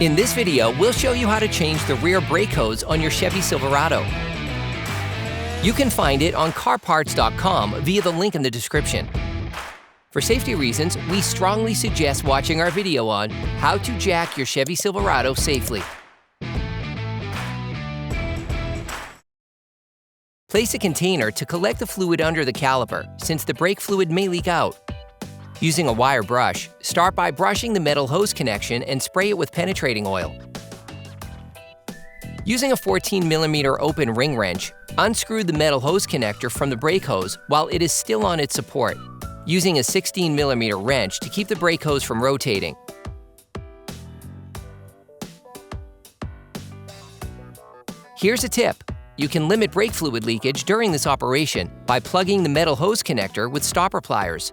In this video, we'll show you how to change the rear brake hose on your Chevy Silverado. You can find it on CarParts.com via the link in the description. For safety reasons, we strongly suggest watching our video on how to jack your Chevy Silverado safely. Place a container to collect the fluid under the caliper, since the brake fluid may leak out. Using a wire brush, start by brushing the metal hose connection and spray it with penetrating oil. Using a 14mm open ring wrench, unscrew the metal hose connector from the brake hose while it is still on its support, using a 16mm wrench to keep the brake hose from rotating. Here's a tip. You can limit brake fluid leakage during this operation by plugging the metal hose connector with stopper pliers.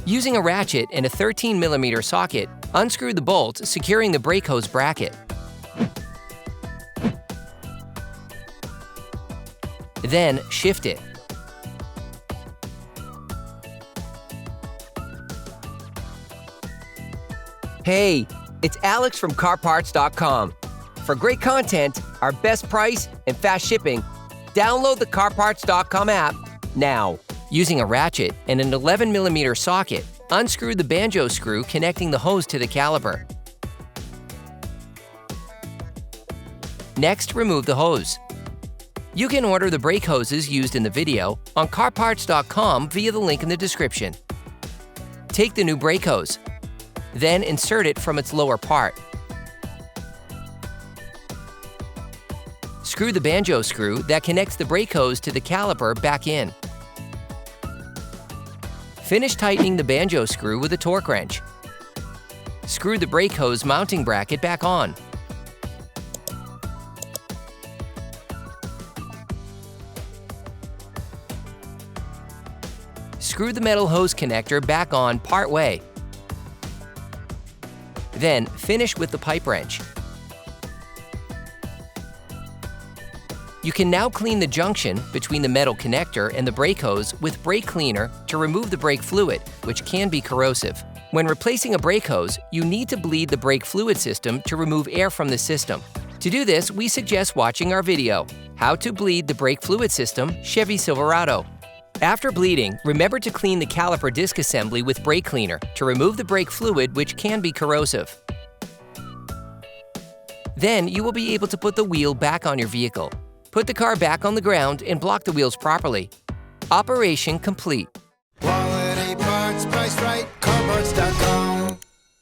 Using a ratchet and a 13mm socket, unscrew the bolt securing the brake hose bracket. Then shift it. Hey, it's Alex from CarParts.com. For great content, our best price, and fast shipping, download the CarParts.com app now. Using a ratchet and an 11mm socket, unscrew the banjo screw connecting the hose to the caliper. Next, remove the hose. You can order the brake hoses used in the video on CarParts.com via the link in the description. Take the new brake hose, then insert it from its lower part. Screw the banjo screw that connects the brake hose to the caliper back in. Finish tightening the banjo screw with a torque wrench. Screw the brake hose mounting bracket back on. Screw the metal hose connector back on part way. Then finish with the pipe wrench. You can now clean the junction between the metal connector and the brake hose with brake cleaner to remove the brake fluid, which can be corrosive. When replacing a brake hose, you need to bleed the brake fluid system to remove air from the system. To do this, we suggest watching our video, How to Bleed the Brake Fluid System, Chevy Silverado. After bleeding, remember to clean the caliper disc assembly with brake cleaner to remove the brake fluid, which can be corrosive. Then you will be able to put the wheel back on your vehicle. Put the car back on the ground and block the wheels properly. Operation complete. Quality parts, priced right, CarParts.com.